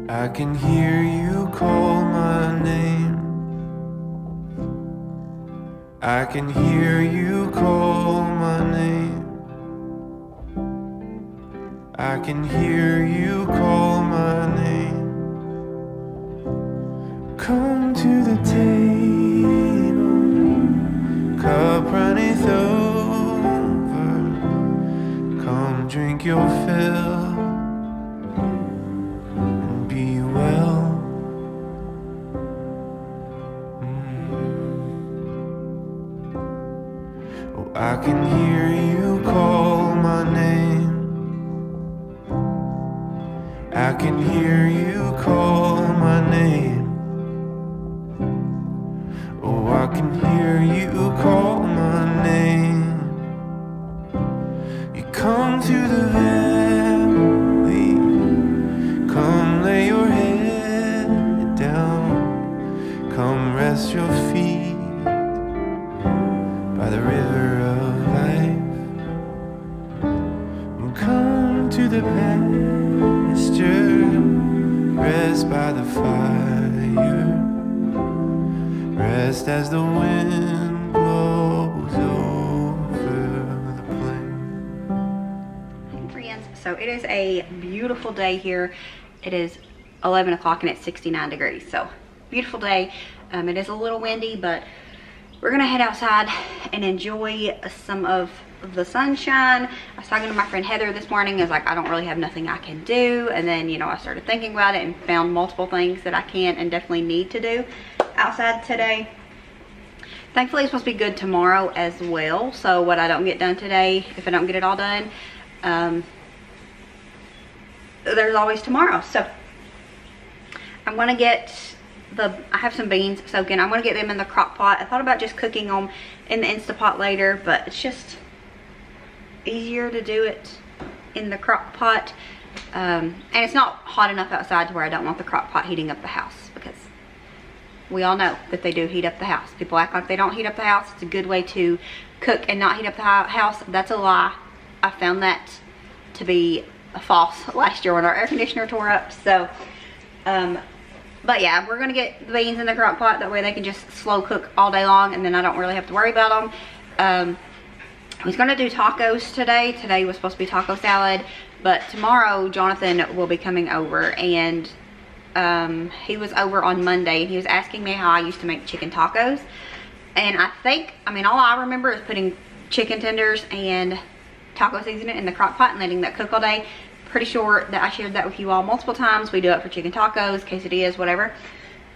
I can hear you call my name. I can hear you call my name. I can hear you call my name. Come to the table, cup runneth over. Come drink your fill and be well. Oh, I can hear you call my name. I can hear you call my name. Oh, I can hear you call my name. You come to the valley, come lay your head down, come rest your feet by the river of life, and come to the pasture, rest by the fire, rest as the wind blows over the plain. Hey friends, so it is a beautiful day here. It is 11 o'clock and it's 69 degrees, so beautiful day. It is a little windy, but we're gonna head outside and enjoy some of the sunshine. I was talking to my friend Heather this morning. I was like, I don't really have nothing I can do, and then, you know, I started thinking about it and found multiple things that I can and definitely need to do outside today. Thankfully it's supposed to be good tomorrow as well, so what I don't get done today, if I don't get it all done, there's always tomorrow. So I'm gonna get I have some beans soaking. I'm gonna get them in the crock pot. I thought about just cooking them in the Instapot later, but it's just easier to do it in the crock pot, and it's not hot enough outside to where I don't want the crock pot heating up the house, because we all know that they do heat up the house. People act like they don't heat up the house. It's a good way to cook and not heat up the house. That's a lie. I found that to be false last year when our air conditioner tore up. So but yeah, we're gonna get the beans in the crock pot, that way they can just slow cook all day long and then I don't really have to worry about them. I was gonna do tacos today. Today was supposed to be taco salad, but tomorrow Jonathan will be coming over, and he was over on Monday and he was asking me how I used to make chicken tacos. And I mean, all I remember is putting chicken tenders and taco seasoning in the crock pot and letting that cook all day. Pretty sure that I shared that with you all multiple times. We do it for chicken tacos, quesadillas, whatever.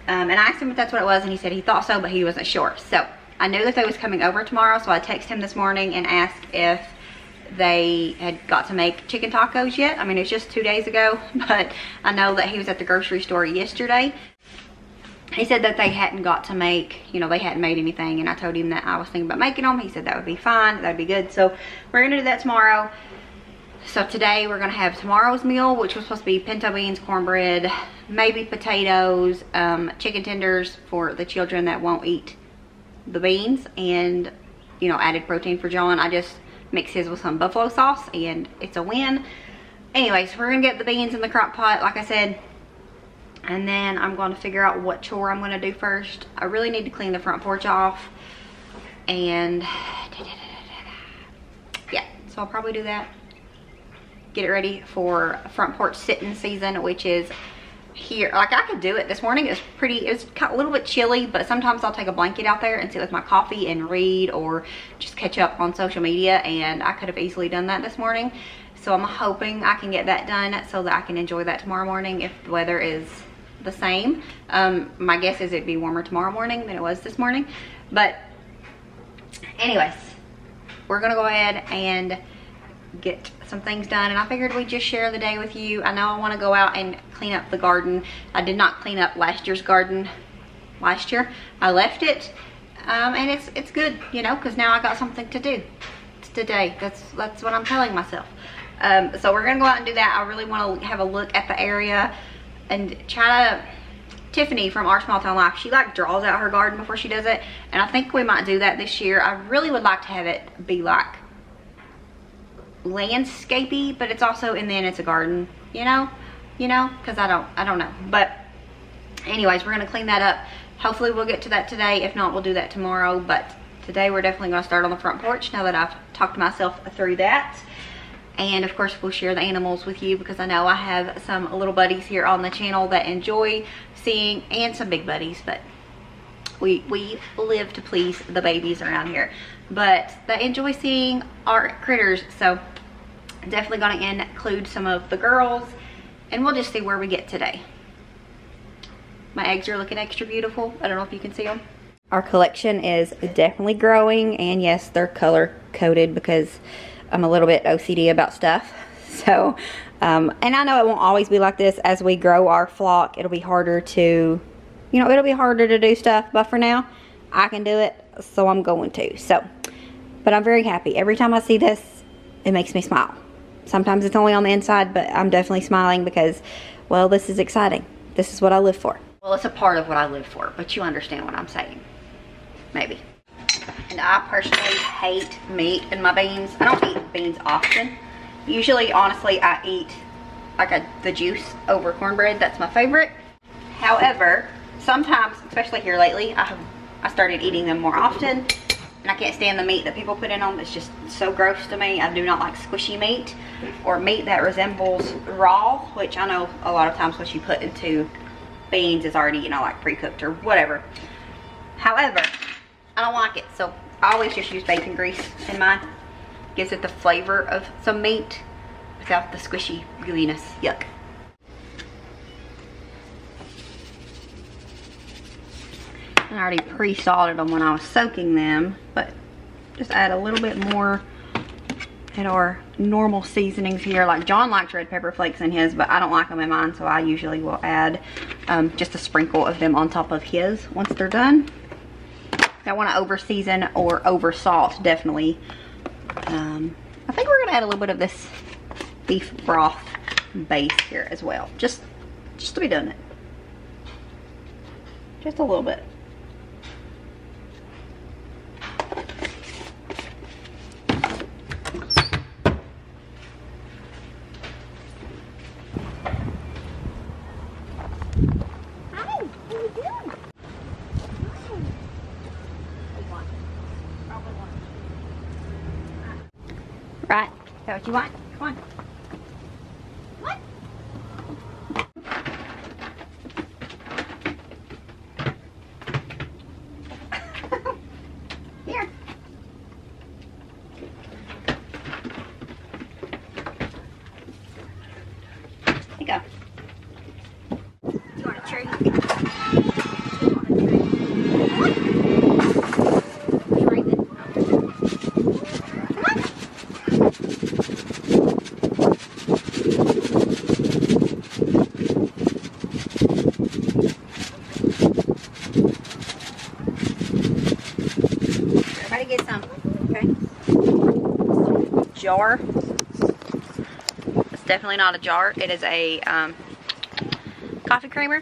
And I asked him if that's what it was, and he said he thought so, but he wasn't sure. So I knew that they was coming over tomorrow, so I texted him this morning and asked if they had got to make chicken tacos yet. I mean, it's just 2 days ago, but I know that he was at the grocery store yesterday. He said that they hadn't got to make, you know, they hadn't made anything, and I told him that I was thinking about making them. He said that would be fine, that'd be good. So we're gonna do that tomorrow. So today we're gonna have tomorrow's meal, which was supposed to be pinto beans, cornbread, maybe potatoes, chicken tenders for the children that won't eat the beans, and, you know, added protein for John. I just mix his with some buffalo sauce and it's a win. Anyways, we're gonna get the beans in the crock pot, like I said, and then I'm going to figure out what chore I'm going to do first. I really need to clean the front porch off, and yeah, so I'll probably do that. Get it ready for front porch sitting season, which is here. Like, I could do it this morning. It was a little bit chilly, but sometimes I'll take a blanket out there and sit with my coffee and read, or just catch up on social media, and I could have easily done that this morning. So I'm hoping I can get that done so that I can enjoy that tomorrow morning if the weather is the same. My guess is it'd be warmer tomorrow morning than it was this morning. But anyways, we're gonna go ahead and get some things done, and I figured we'd just share the day with you. I know I want to go out and clean up the garden. I did not clean up last year's garden last year. I left it, and it's good, you know, because now I got something to do. It's today. That's what I'm telling myself. So we're gonna go out and do that. I really want to have a look at the area and try to. Tiffany from Our Small Town Life, she like draws out her garden before she does it, and I think we might do that this year. I really would like to have it be like landscapey, but it's also, and then it's a garden, you know. you know, because I don't know. But anyways, we're gonna clean that up. Hopefully we'll get to that today. If not, we'll do that tomorrow. But today we're definitely gonna start on the front porch now that I've talked myself through that. And of course we'll share the animals with you, because I know I have some little buddies here on the channel that enjoy seeing, and some big buddies, but we live to please the babies around here, but they enjoy seeing our critters. So definitely gonna include some of the girls, and we'll just see where we get today. My eggs are looking extra beautiful. I don't know if you can see them. Our collection is definitely growing, and yes, they're color coded because I'm a little bit OCD about stuff. So, and I know it won't always be like this. As we grow our flock, it'll be harder to, you know, it'll be harder to do stuff, but for now, I can do it, so I'm going to. So, but I'm very happy. Every time I see this, it makes me smile. Sometimes it's only on the inside, but I'm definitely smiling because, well, this is exciting. This is what I live for. Well, it's a part of what I live for, but you understand what I'm saying. Maybe. And I personally hate meat in my beans. I don't eat beans often. Usually, honestly, I eat like the juice over cornbread. That's my favorite. However, sometimes, especially here lately, I started eating them more often. And I can't stand the meat that people put in them. It's just so gross to me. I do not like squishy meat or meat that resembles raw, which I know a lot of times what you put into beans is already, you know, like pre-cooked or whatever. However, I don't like it, so I always just use bacon grease in mine. Gives it the flavor of some meat without the squishy gooiness. Yuck. I already pre-salted them when I was soaking them, but just add a little bit more at our normal seasonings here. Like John likes red pepper flakes in his, but I don't like them in mine, so I usually will add just a sprinkle of them on top of his once they're done. I want to over season or over salt, definitely. I think we're gonna add a little bit of this beef broth base here as well, just to be doing it, just a little bit. Right, is that what you want? Come on. What? Here. Here you go. You want a treat? Get some, okay? Jar. It's definitely not a jar. It is a coffee creamer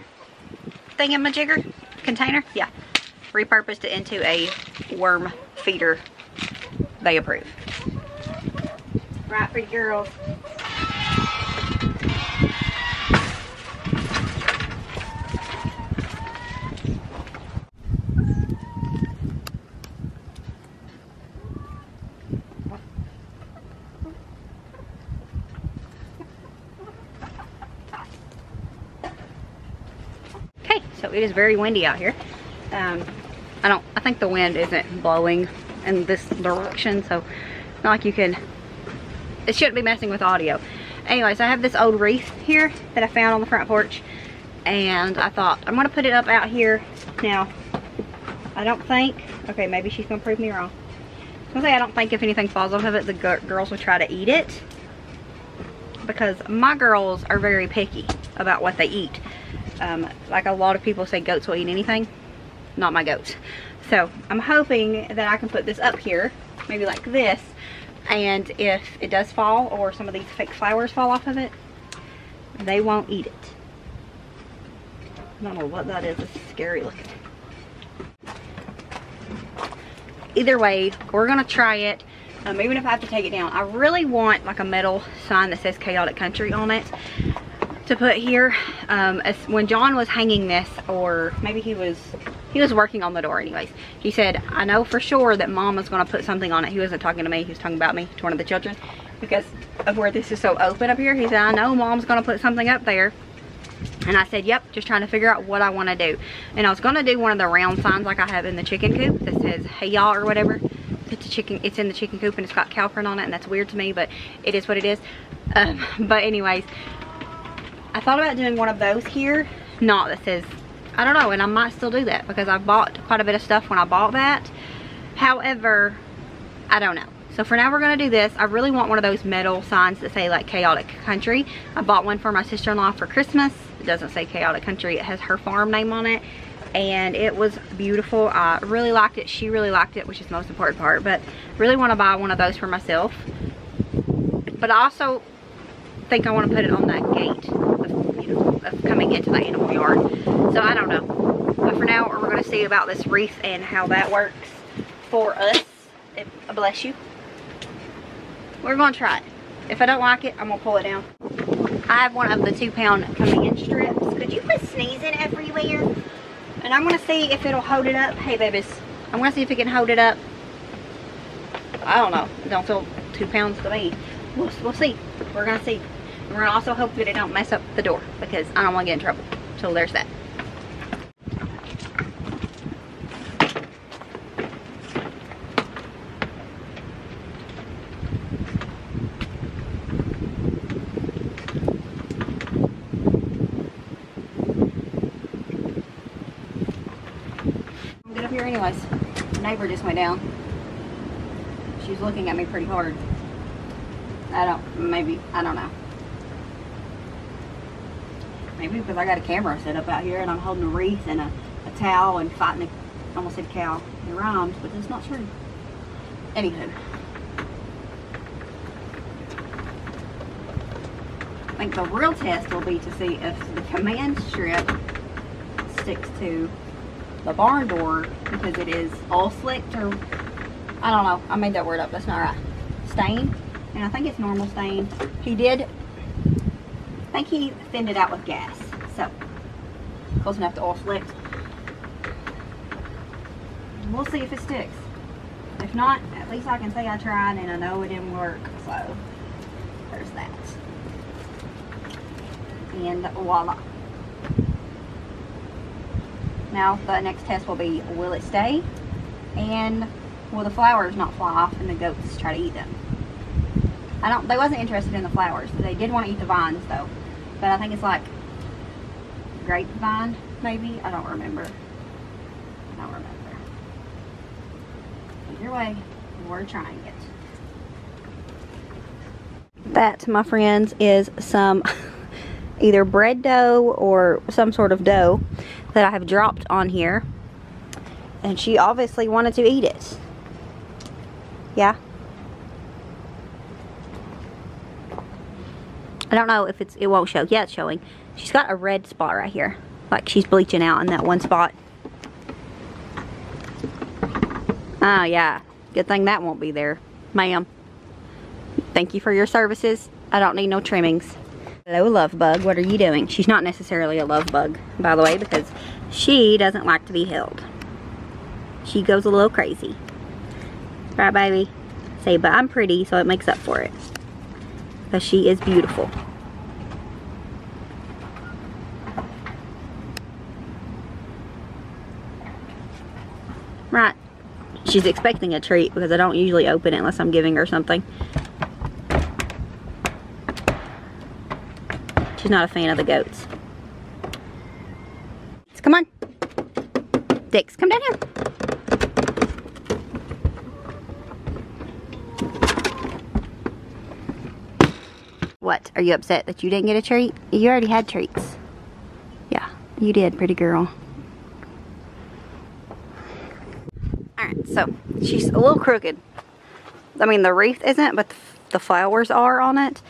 thingamajigger container. Yeah, repurposed it into a worm feeder. They approve. Right for you girls. So it is very windy out here. I think the wind isn't blowing in this direction, so it's not like you can, it shouldn't be messing with audio. Anyways, I have this old wreath here that I found on the front porch, and I thought I'm gonna put it up out here. Now, I don't think, okay, maybe she's gonna prove me wrong. I was gonna say, I don't think if anything falls off of it, the girls will try to eat it, because my girls are very picky about what they eat. Like a lot of people say goats will eat anything. Not my goats. So I'm hoping that I can put this up here, maybe like this, and if it does fall or some of these fake flowers fall off of it, they won't eat it. I don't know what that is. It's scary looking. Either way, we're gonna try it. Even if I have to take it down, I really want like a metal sign that says Chaotic Country on it to put here. As when John was hanging this, or maybe he was working on the door anyways, he said, I know for sure that Mom was going to put something on it. He wasn't talking to me, he was talking about me to one of the children, because of where this is so open up here. He said, I know Mom's going to put something up there. And I said, yep, just trying to figure out what I want to do. And I was going to do one of the round signs like I have in the chicken coop that says, hey y'all, or whatever. It's in the chicken coop and it's got cow print on it, and that's weird to me, but it is what it is. But anyways, I thought about doing one of those here, not that says, I don't know, and I might still do that because I bought quite a bit of stuff when I bought that. However, I don't know. So for now we're going to do this. I really want one of those metal signs that say like chaotic country. I bought one for my sister-in-law for Christmas. It doesn't say chaotic country, it has her farm name on it. And it was beautiful. I really liked it. She really liked it, which is the most important part. But really want to buy one of those for myself. But I also think I want to put it on that gate of coming into the animal yard. So I don't know. But for now, we're going to see about this wreath and how that works for us. Bless you. We're going to try it. If I don't like it, I'm going to pull it down. I have one of the 2-pound command strips. Could you quit sneezing everywhere? And I'm going to see if it'll hold it up. Hey, babies. I'm going to see if it can hold it up. I don't know. It don't feel 2 pounds to me. We'll see. We're going to see. We're going to also hope that it don't mess up the door, because I don't want to get in trouble. So there's that. Here anyways. The neighbor just went down. She's looking at me pretty hard. I don't know. Maybe because I got a camera set up out here and I'm holding a wreath and a towel and fighting I almost said cow. It rhymes, but it's not true. Anywho. I think the real test will be to see if the command strip sticks to the barn door, because it is all slicked, or I don't know, I made that word up, that's not right. Stain, and I think it's normal stain. He did, I think he thinned it out with gas, so close enough to all slicked. We'll see if it sticks. If not, at least I can say I tried and I know it didn't work, so there's that. And voila. Now the next test will be, will it stay, and will the flowers not fly off and the goats try to eat them? They wasn't interested in the flowers. They did want to eat the vines though, but I think it's like grapevine maybe. I don't remember. Either way, we're trying it. That, my friends, is some either bread dough or some sort of dough that I have dropped on here, and she obviously wanted to eat it. Yeah, I don't know if it won't show. Yeah, it's showing. She's got a red spot right here, like she's bleaching out in that one spot. Oh yeah, good thing that won't be there, ma'am. Thank you for your services. I don't need no trimmings. Hello, love bug. What are you doing? She's not necessarily a love bug, by the way, because she doesn't like to be held. She goes a little crazy. Right, baby? Say, but I'm pretty, so it makes up for it. Because she is beautiful. Right. She's expecting a treat because I don't usually open it unless I'm giving her something. She's not a fan of the goats. Come on. Dix, come down here. What? Are you upset that you didn't get a treat? You already had treats. Yeah, you did, pretty girl. Alright, so she's a little crooked. I mean, the wreath isn't, but the flowers are on it.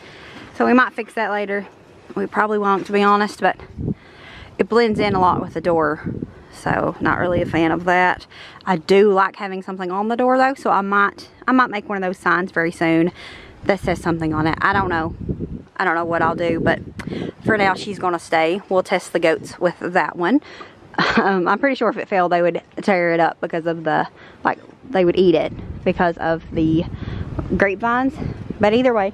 So we might fix that later. We probably won't, to be honest, but it blends in a lot with the door. So not really a fan of that. I do like having something on the door though, so I might make one of those signs very soon that says something on it. I don't know. I don't know what I'll do, but for now she's gonna stay. We'll test the goats with that one. I'm pretty sure if it failed they would tear it up because of the, like, they would eat it because of the grapevines. But either way,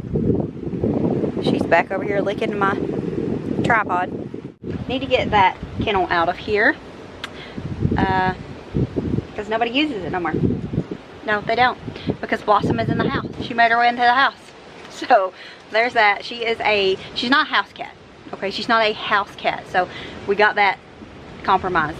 she's back over here licking my tripod. Need to get that kennel out of here because nobody uses it no more. No, they don't, because Blossom is in the house. She made her way into the house. So there's that. She's not a house cat. Okay, she's not a house cat. So we got that compromise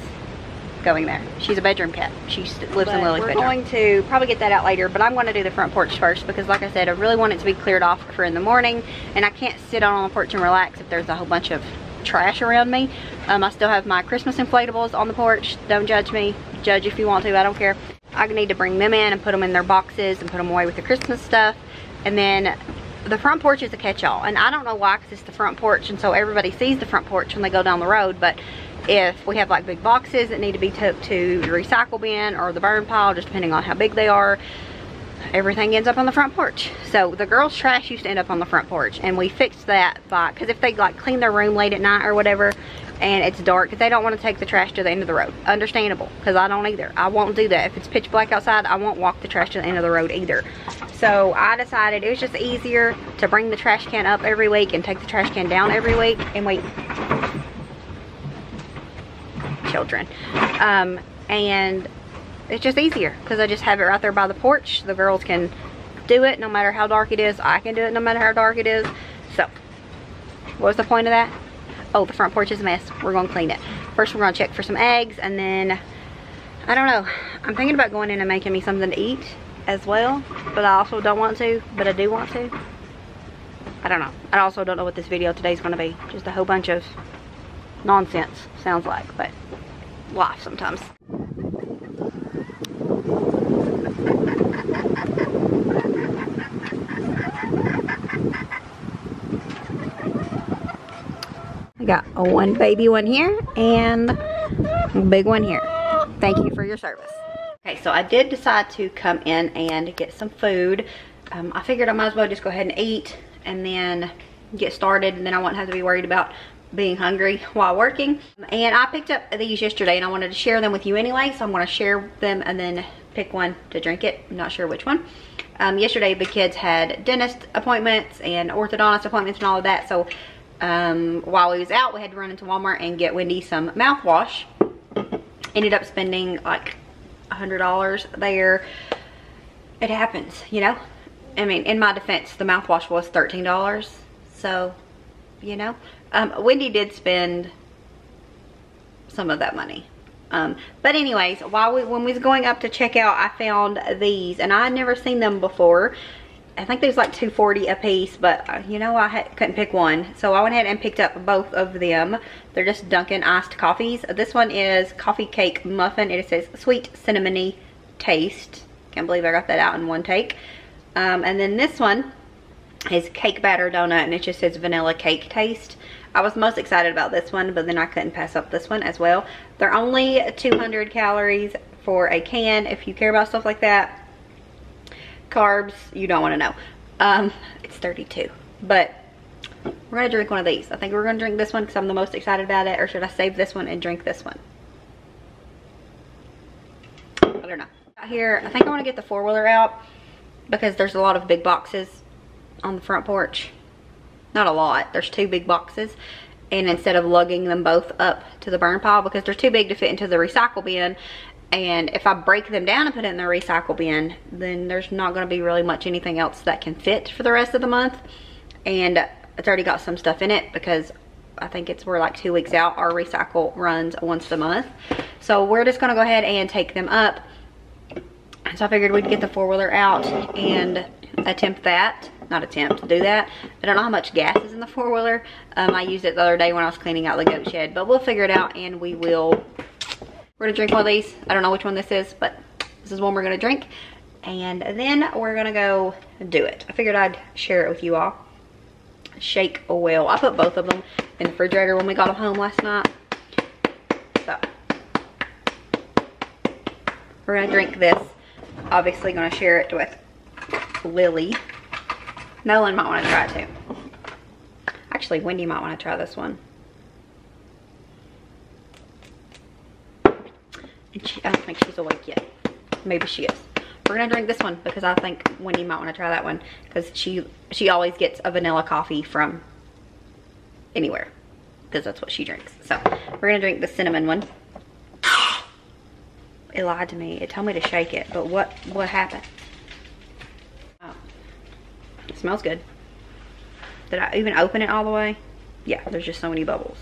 going there. She's a bedroom cat. She lives in Lily's bedroom. We're going to probably get that out later, but I'm going to do the front porch first because, like I said, I really want it to be cleared off for in the morning, and I can't sit out on the porch and relax if there's a whole bunch of trash around me. I still have my Christmas inflatables on the porch. Don't judge me. Judge if you want to. I don't care. I need to bring them in and put them in their boxes and put them away with the Christmas stuff. And then the front porch is a catch-all, and I don't know why, because it's the front porch, and so everybody sees the front porch when they go down the road. But if we have like big boxes that need to be took to the recycle bin or the burn pile, just depending on how big they are, everything ends up on the front porch. So the girls' trash used to end up on the front porch, and we fixed that by, because if they like clean their room late at night or whatever and it's dark, because they don't want to take the trash to the end of the road. Understandable, because I don't either. I won't do that. If it's pitch black outside, I won't walk the trash to the end of the road either. So I decided it was just easier to bring the trash can up every week and take the trash can down every week. And wait, children, and it's just easier because I just have it right there by the porch. The girls can do it no matter how dark it is. I can do it no matter how dark it is. So what's the point of that? Oh, the front porch is a mess. We're going to clean it. First we're going to check for some eggs, and then I don't know, I'm thinking about going in and making me something to eat as well, but I also don't want to, but I do want to. I don't know. I also don't know what this video today is going to be. Just a whole bunch of nonsense, sounds like, but life sometimes. I got one baby one here and a big one here. Thank you for your service. Okay, so I did decide to come in and get some food. I figured I might as well just go ahead and eat and then get started, and then I won't have to be worried about being hungry while working. And I picked up these yesterday and I wanted to share them with you anyway, so I'm going to share them and then pick one to drink it. I'm not sure which one. Yesterday the kids had dentist appointments and orthodontist appointments and all of that, so while we was out we had to run into Walmart and get Wendy some mouthwash. Ended up spending like $100 there. It happens, you know. I mean, in my defense, the mouthwash was $13, so you know. Wendy did spend some of that money. But anyways, when we was going up to check out, I found these, and I had never seen them before. I think there's like $2.40 a piece, but you know, I couldn't pick one, so I went ahead and picked up both of them. They're just Dunkin' iced coffees. This one is coffee cake muffin. It says sweet cinnamony taste. Can't believe I got that out in one take. And then this one is cake batter donut, and it just says vanilla cake taste. I was most excited about this one, but then I couldn't pass up this one as well. They're only 200 calories for a can. If you care about stuff like that, carbs, you don't want to know. It's 32, but we're gonna drink one of these. I think we're gonna drink this one because I'm the most excited about it, or should I save this one and drink this one? I don't know. Out here, I think I want to get the four-wheeler out because there's a lot of big boxes on the front porch. Not a lot, there's 2 big boxes, and instead of lugging them both up to the burn pile, because they're too big to fit into the recycle bin, and if I break them down and put it in the recycle bin, then there's not going to be really much anything else that can fit for the rest of the month. And it's already got some stuff in it because I think we're like 2 weeks out. Our recycle runs once a month, so we're just going to go ahead and take them up. So I figured we'd get the four-wheeler out and attempt that. Not attempt to do that. I don't know how much gas is in the four-wheeler. I used it the other day when I was cleaning out the goat shed, but we'll figure it out, and we're gonna drink one of these. I don't know which one this is, but this is one we're gonna drink, and then we're gonna go do it. I figured I'd share it with you all. Shake a whale. I put both of them in the refrigerator when we got them home last night. So we're gonna drink this. Obviously gonna share it with Lily. Nolan might want to try it too. Actually, Wendy might want to try this one. And I don't think she's awake yet. Maybe she is. We're gonna drink this one because I think Wendy might want to try that one because she always gets a vanilla coffee from anywhere because that's what she drinks. So we're gonna drink the cinnamon one. It lied to me. It told me to shake it, but what happened? Oh, it smells good. Did I even open it all the way? Yeah, there's just so many bubbles.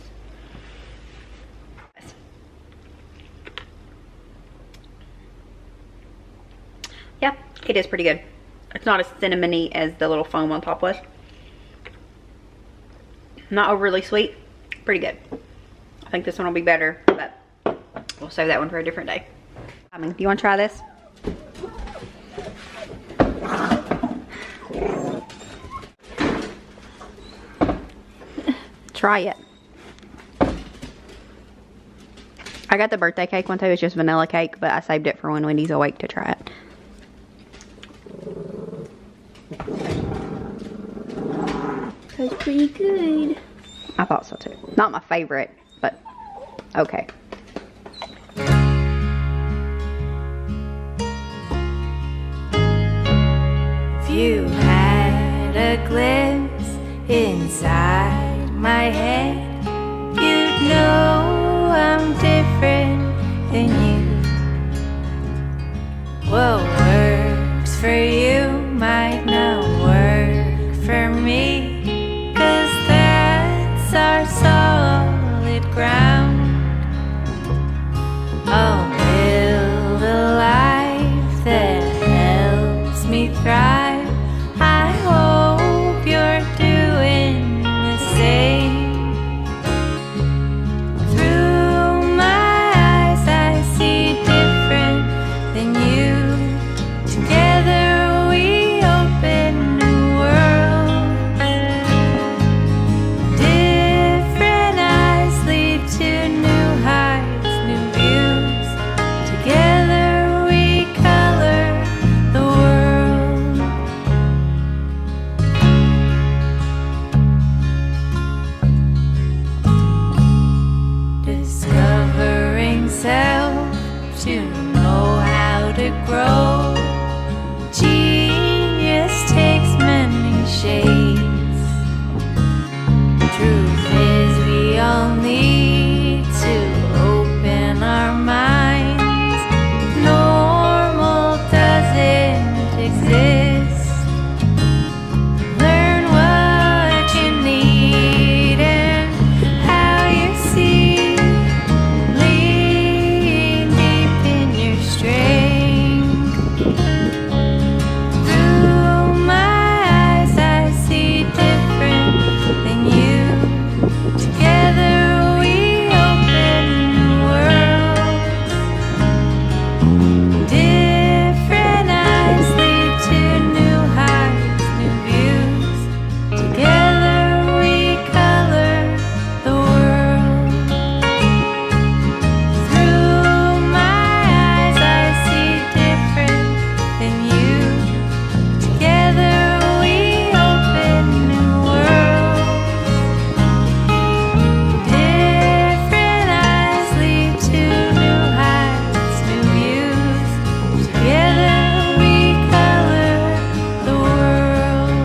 Yeah, it is pretty good. It's not as cinnamony as the little foam on top was. Not overly sweet. Pretty good. I think this one will be better, but we'll save that one for a different day. Do you want to try this? Try it. I got the birthday cake one too. It's just vanilla cake, but I saved it for when Wendy's awake to try it. That's pretty good. I thought so too. Not my favorite, but okay. If you had a glimpse inside my head, you'd know I'm different than you. What works for you might not work for me, 'cause that's our solid ground. I'll build a life that helps me thrive. I hope you're doing the same. Through my eyes I see different than you. Together we open new worlds. Different eyes lead to new heights, new views. Together we color the world. Discovering self to know how to grow. Genius takes many shades. Truth is we all need to open our minds. Normal doesn't exist. Learn what you need and how you see. Lean deep in your strength. Through my eyes I see different than you. Together we open new worlds. Different eyes lead to new heights, new views. Together we color the world. Through my eyes I see different than you. Together we open new worlds. Different eyes lead to new heights, new views. Together we color the world.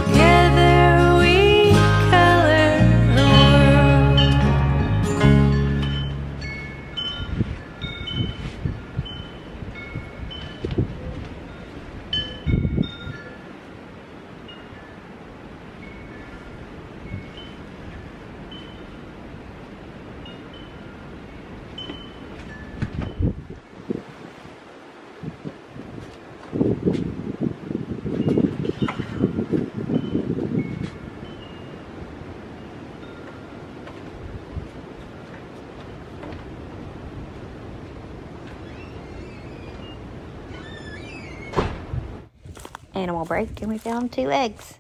Together we color the world. Animal break, and we found 2 eggs.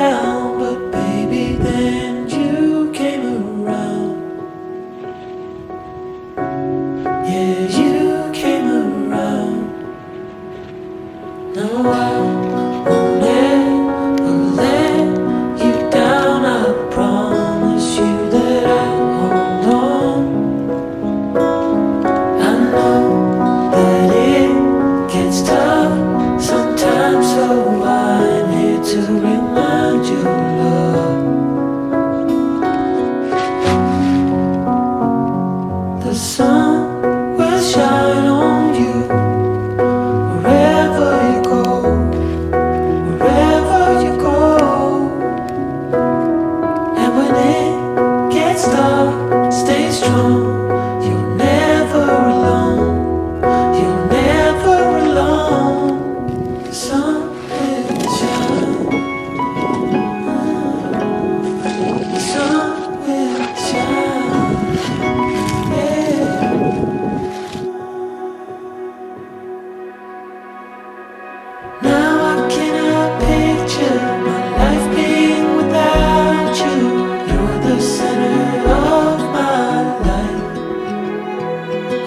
down, but baby, then you came around. Yeah, you came around. No, I won't ever let you down. I promise you that I'll hold on. I know that it gets tough sometimes, so I'm here to remind you, love. The sun will shine on you wherever you go, wherever you go. And when it gets dark, stay strong. You're never alone. You're never alone. The sun will shine. The sun will shine. Yeah. Now I cannot picture my life being without you. You're the center of my life.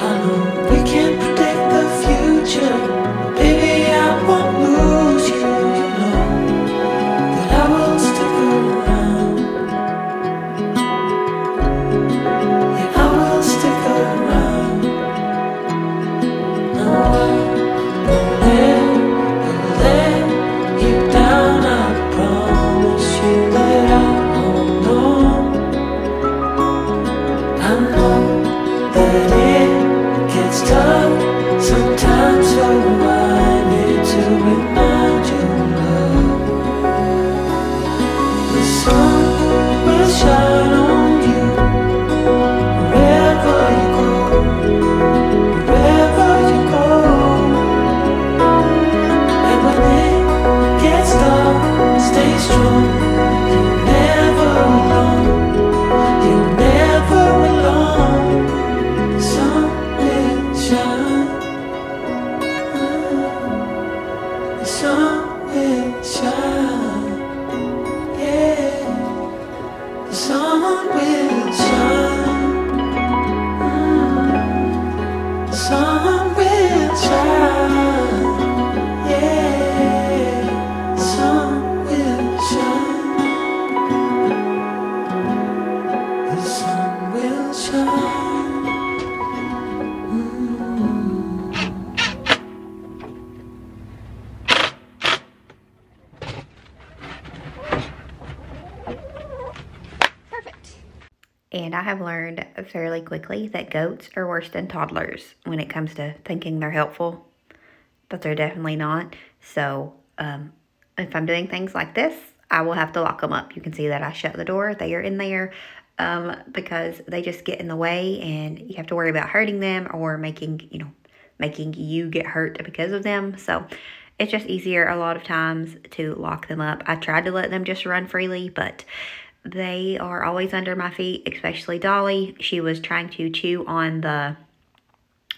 I know we can't predict the future, but baby, I won't lose you. You know that I will stick around. Yeah, I will stick around. No, I won't ever let you down. I promise you that I'll hold on. I know that it gets tough sometimes, so I'm here to remind you, love. The sun will shine on you wherever you go, wherever you go. And when it gets dark, stay strong. You're never alone. You're never alone. The sun will shine. The sun will shine. Yeah. The sun will shine. The sun will shine. Yeah. The sun will shine. The sun will shine. Perfect. And I have learned fairly quickly that goats are worse than toddlers when it comes to thinking they're helpful, but they're definitely not. So if I'm doing things like this, I will have to lock them up. You can see that I shut the door. They are in there because they just get in the way, and you have to worry about hurting them or making you get hurt because of them. So it's just easier a lot of times to lock them up. I tried to let them just run freely, but they are always under my feet, especially Dolly. She was trying to chew on the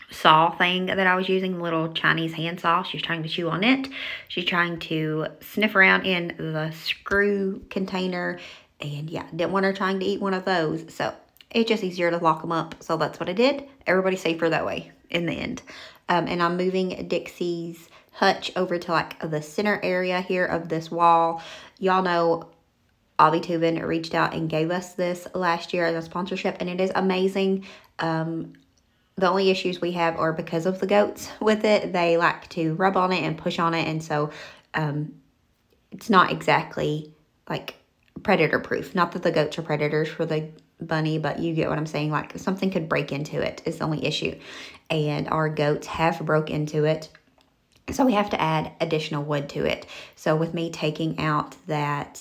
saw thing that I was using, the little Chinese hand saw. She's trying to chew on it. She's trying to sniff around in the screw container, and yeah, didn't want her trying to eat one of those. So it's just easier to lock them up. So that's what I did. Everybody's safer that way in the end. And I'm moving Dixie's hutch over to like the center area here of this wall. Y'all know ℂ𝕗𝕗 reached out and gave us this last year as a sponsorship, and it is amazing. The only issues we have are because of the goats with it. They like to rub on it and push on it, and so it's not exactly like predator proof. Not that the goats are predators for the bunny, but you get what I'm saying. Like something could break into it is the only issue, and our goats have broke into it. So we have to add additional wood to it. So with me taking out that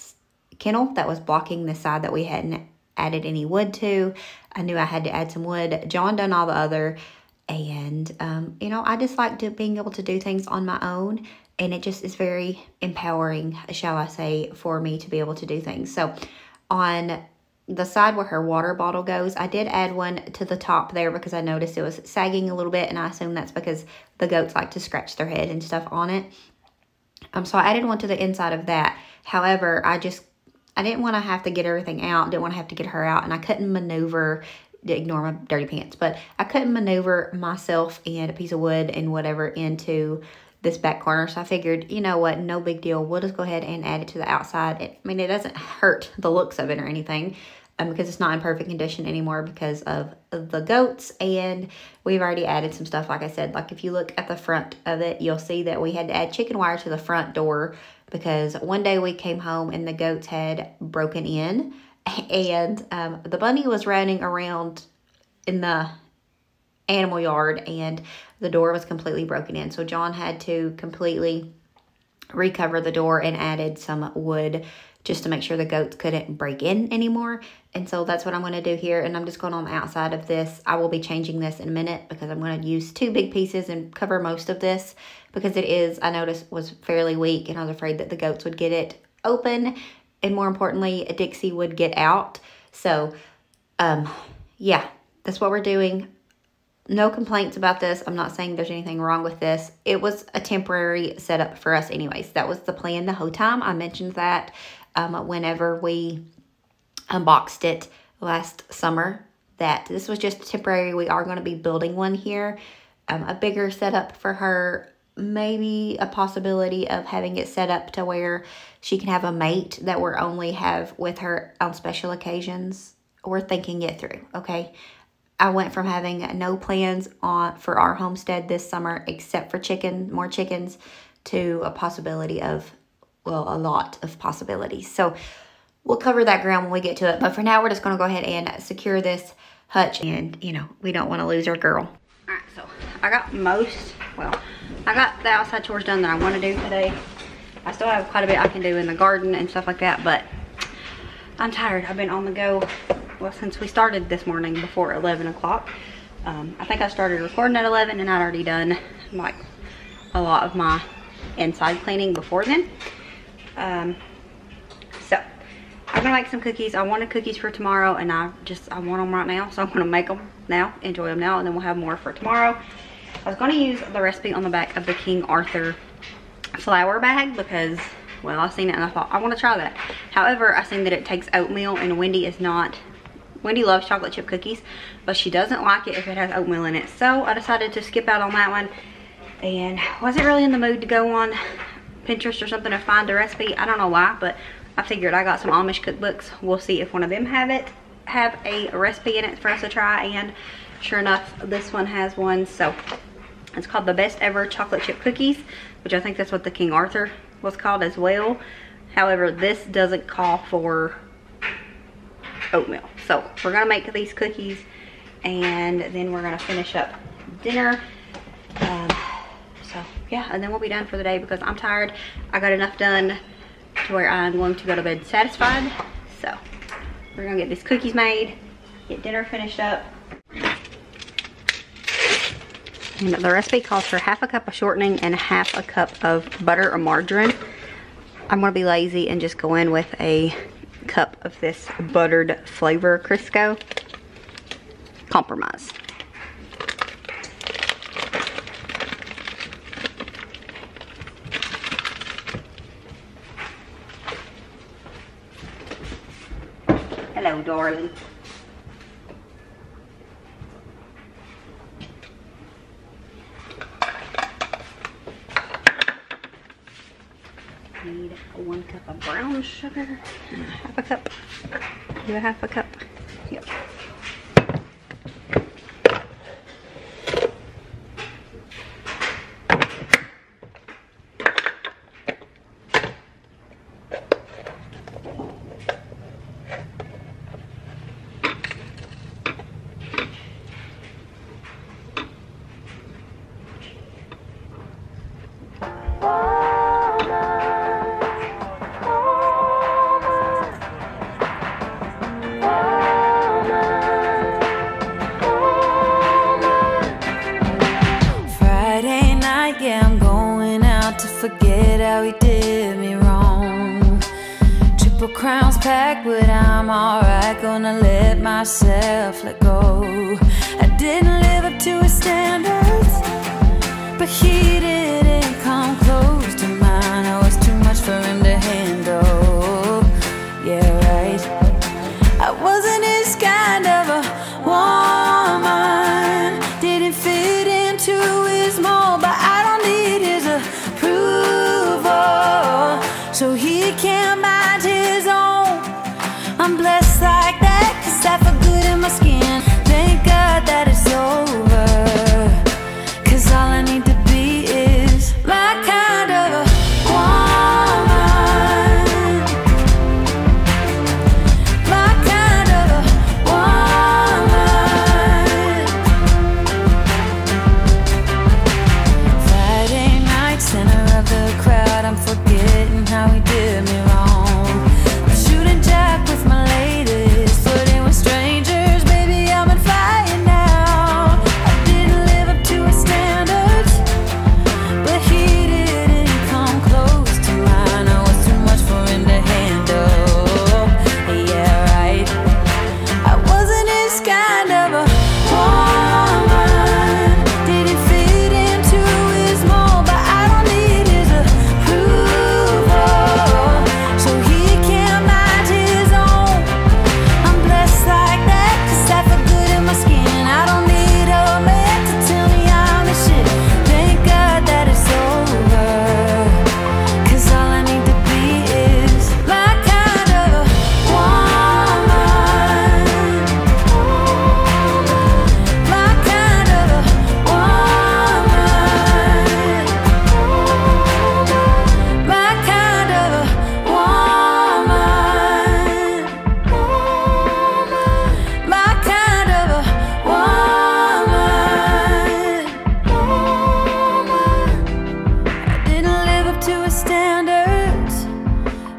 kennel that was blocking the side that we hadn't added any wood to, I knew I had to add some wood. John done all the other, and you know, I just like being able to do things on my own, and it just is very empowering, shall I say, for me to be able to do things. So on the side where her water bottle goes, I did add one to the top there because I noticed it was sagging a little bit, and I assume that's because the goats like to scratch their head and stuff on it. So I added one to the inside of that. However, I just I didn't want to have to get everything out, didn't want to have to get her out, and I couldn't maneuver, ignore my dirty pants, but I couldn't maneuver myself and a piece of wood and whatever into this back corner. So I figured, you know what, no big deal. We'll just go ahead and add it to the outside. I mean, it doesn't hurt the looks of it or anything because it's not in perfect condition anymore because of the goats. And we've already added some stuff, like I said. Like if you look at the front of it, you'll see that we had to add chicken wire to the front door because one day we came home and the goats had broken in. And the bunny was running around in the animal yard and the door was completely broken in. So John had to completely recover the door and added some wood just to make sure the goats couldn't break in anymore. And so that's what I'm going to do here. And I'm just going on the outside of this. I will be changing this in a minute because I'm going to use 2 big pieces and cover most of this because it is, I noticed, was fairly weak and I was afraid that the goats would get it open. And more importantly, Dixie would get out. So, yeah, that's what we're doing. No complaints about this. I'm not saying there's anything wrong with this. It was a temporary setup for us anyways. That was the plan the whole time. I mentioned that whenever we unboxed it last summer, that this was just temporary. We are going to be building one here. A bigger setup for her. Maybe a possibility of having it set up to where she can have a mate that we're only have with her on special occasions. We're thinking it through, okay? I went from having no plans for our homestead this summer except for more chickens to a possibility of, well, a lot of possibilities. So we'll cover that ground when we get to it. But for now, we're just going to go ahead and secure this hutch. And, you know, we don't want to lose our girl. All right, so I got I got the outside chores done that I want to do today. I still have quite a bit I can do in the garden and stuff like that, but I'm tired. I've been on the go, well, since we started this morning before 11 o'clock. I think I started recording at 11 and I'd already done like a lot of my inside cleaning before then. So I'm gonna make some cookies. I wanted cookies for tomorrow and I want them right now, so I'm gonna make them now, enjoy them now, and then we'll have more for tomorrow. I was going to use the recipe on the back of the King Arthur flour bag because, well, I seen it and I thought, I want to try that. However, I seen that it takes oatmeal and Wendy loves chocolate chip cookies, but she doesn't like it if it has oatmeal in it. So I decided to skip out on that one and wasn't really in the mood to go on Pinterest or something to find a recipe. I don't know why, but I figured I got some Amish cookbooks. We'll see if one of them have a recipe in it for us to try, and sure enough, this one has one. So it's called the Best Ever Chocolate Chip Cookies, which I think that's what the King Arthur was called as well. However, this doesn't call for oatmeal. So we're gonna make these cookies and then we're gonna finish up dinner. So yeah, and then we'll be done for the day because I'm tired. I got enough done to where I'm going to go to bed satisfied. So we're gonna get these cookies made, get dinner finished up. And the recipe calls for 1/2 cup of shortening and 1/2 cup of butter or margarine. I'm gonna be lazy and just go in with a cup of this buttered flavor Crisco. Compromise. Hello, darling. Need 1 cup of brown sugar and 1/2 cup. Do 1/2 cup? Yep. Forget how he did me wrong. Triple crowns packed, but I'm alright. Gonna let myself let go. I didn't live up to his standards, but he didn't come close to mine. I was too much for him to handle. Yeah. I'm blessed like that, 'cause I feel good in my skin. Thank God that it's over, 'cause all I need to be is my kind of a woman. My kind of a woman. Friday night, center of the crowd, I'm forgetting how he did me wrong. I'm shooting jack with my ladies, flirting with strangers, baby, I'm on fire now. I didn't live up to his standards, but he didn't come close to mine. I was too much for him to handle. Yeah, right. I wasn't his kind of a woman. Didn't fit into his mold, but I don't need his approval, so he can't mind his own. I'm blessed like that, 'cause I feel good in my skin. I don't need a man to tell me I'm the shit. Thank God that it's over, 'cause all I need to be is my kind of a woman. My kind of a woman. My kind of a woman. My kind of a woman. I didn't live up to his standards,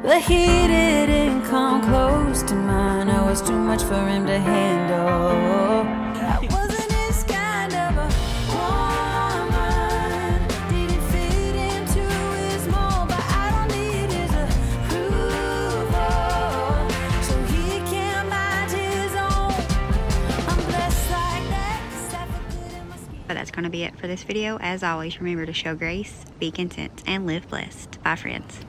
but he didn't come close to mine. I was too much for him to handle. I wasn't his kind of a woman. Didn't fit into his mold, but I don't need his approval, so he can't mind his own. I'm blessed like that, 'cause I feel good in my skin. But that's going to be it for this video. As always, remember to show grace, be content, and live blessed. Bye, friends.